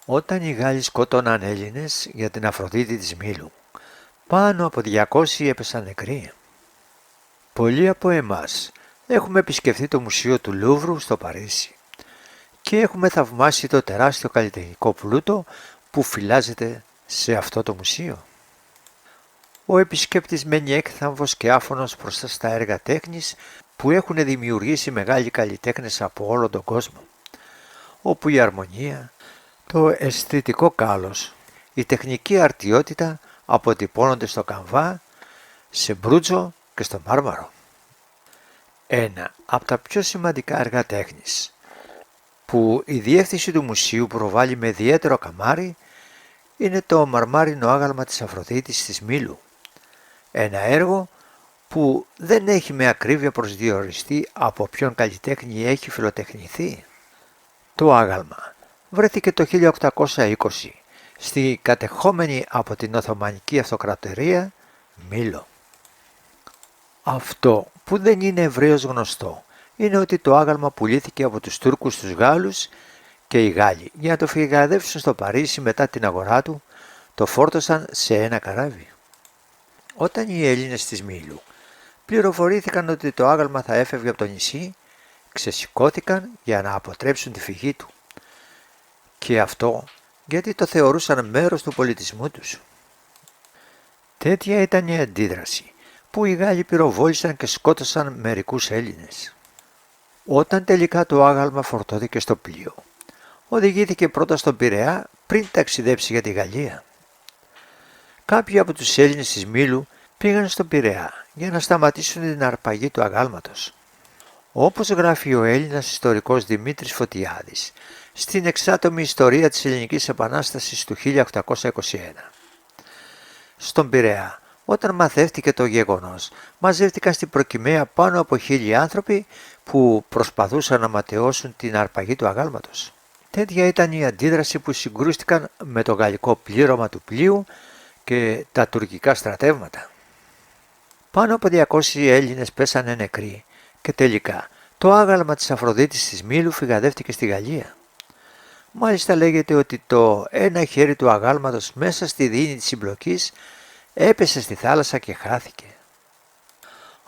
Όταν οι Γάλλοι σκότωναν Έλληνες για την Αφροδίτη της Μήλου, πάνω από 200 έπεσαν νεκροί. Πολλοί από εμάς έχουμε επισκεφθεί το Μουσείο του Λούβρου στο Παρίσι και έχουμε θαυμάσει το τεράστιο καλλιτεχνικό πλούτο που φυλάζεται σε αυτό το μουσείο. Ο επισκέπτης μένει έκθαμβος και άφωνος μπροστά στα έργα τέχνης που έχουν δημιουργήσει μεγάλοι καλλιτέχνες από όλο τον κόσμο, όπου η αρμονία, το αισθητικό κάλος, η τεχνική αρτιότητα αποτυπώνονται στο καμβά, σε μπρούτζο και στο μάρμαρο. Ένα από τα πιο σημαντικά έργα τέχνης που η διεύθυνση του μουσείου προβάλλει με ιδιαίτερο καμάρι είναι το μαρμάρινο άγαλμα της Αφροδίτης της Μήλου. Ένα έργο που δεν έχει με ακρίβεια προσδιοριστεί από ποιον καλλιτέχνη έχει φιλοτεχνηθεί. Το άγαλμα βρέθηκε το 1820 στη κατεχόμενη από την Οθωμανική Αυτοκρατορία Μήλο. Αυτό που δεν είναι ευρέως γνωστό είναι ότι το άγαλμα πουλήθηκε από τους Τούρκους στους Γάλλους και οι Γάλλοι για να το φυγαδεύσουν στο Παρίσι μετά την αγορά του το φόρτωσαν σε ένα καράβι. Όταν οι Έλληνες της Μήλου πληροφορήθηκαν ότι το άγαλμα θα έφευγε από το νησί, ξεσηκώθηκαν για να αποτρέψουν τη φυγή του. Και αυτό γιατί το θεωρούσαν μέρος του πολιτισμού τους. Τέτοια ήταν η αντίδραση που οι Γάλλοι πυροβόλησαν και σκότωσαν μερικούς Έλληνες. Όταν τελικά το άγαλμα φορτώθηκε στο πλοίο, οδηγήθηκε πρώτα στον Πειραιά πριν ταξιδέψει για τη Γαλλία. Κάποιοι από τους Έλληνες της Μήλου πήγαν στον Πειραιά για να σταματήσουν την αρπαγή του αγάλματος. Όπως γράφει ο Έλληνας ιστορικός Δημήτρης Φωτιάδης στην εξάτομη ιστορία της Ελληνικής Επανάστασης του 1821. Στον Πειραιά, όταν μαθεύτηκε το γεγονός, μαζεύτηκαν στην προκυμαία πάνω από 1.000 άνθρωποι που προσπαθούσαν να ματαιώσουν την αρπαγή του αγάλματος. Τέτοια ήταν η αντίδραση που συγκρούστηκαν με το γαλλικό πλήρωμα του πλοίου και τα τουρκικά στρατεύματα. Πάνω από 200 Έλληνες πέσανε νεκροί και τελικά το άγαλμα της Αφροδίτης της Μήλου φυγαδεύτηκε στη Γαλλία. Μάλιστα λέγεται ότι το ένα χέρι του αγάλματος μέσα στη δίνη της συμπλοκής έπεσε στη θάλασσα και χάθηκε.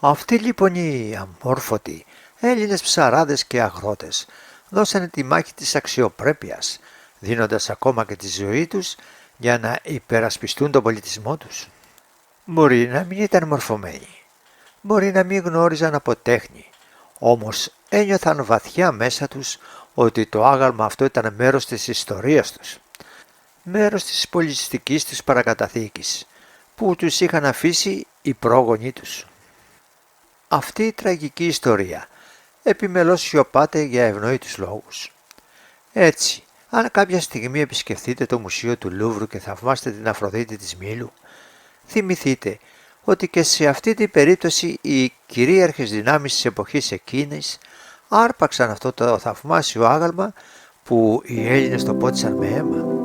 Αυτοί λοιπόν οι αμόρφωτοι Έλληνες ψαράδες και αγρότες δώσανε τη μάχη της αξιοπρέπειας, δίνοντας ακόμα και τη ζωή τους για να υπερασπιστούν τον πολιτισμό τους. Μπορεί να μην ήταν μορφωμένοι, μπορεί να μην γνώριζαν από τέχνη, όμως ένιωθαν βαθιά μέσα τους ότι το άγαλμα αυτό ήταν μέρος της ιστορίας τους, μέρος της πολιτιστικής τους παρακαταθήκης που τους είχαν αφήσει οι πρόγονοί τους. Αυτή η τραγική ιστορία επιμελώς σιωπάται για ευνόητους λόγους. Έτσι, αν κάποια στιγμή επισκεφτείτε το Μουσείο του Λούβρου και θαυμάσετε την Αφροδίτη της Μήλου, θυμηθείτε ότι και σε αυτή την περίπτωση οι κυρίαρχες δυνάμεις της εποχής εκείνης άρπαξαν αυτό το θαυμάσιο άγαλμα που οι Έλληνες το πότισαν με αίμα.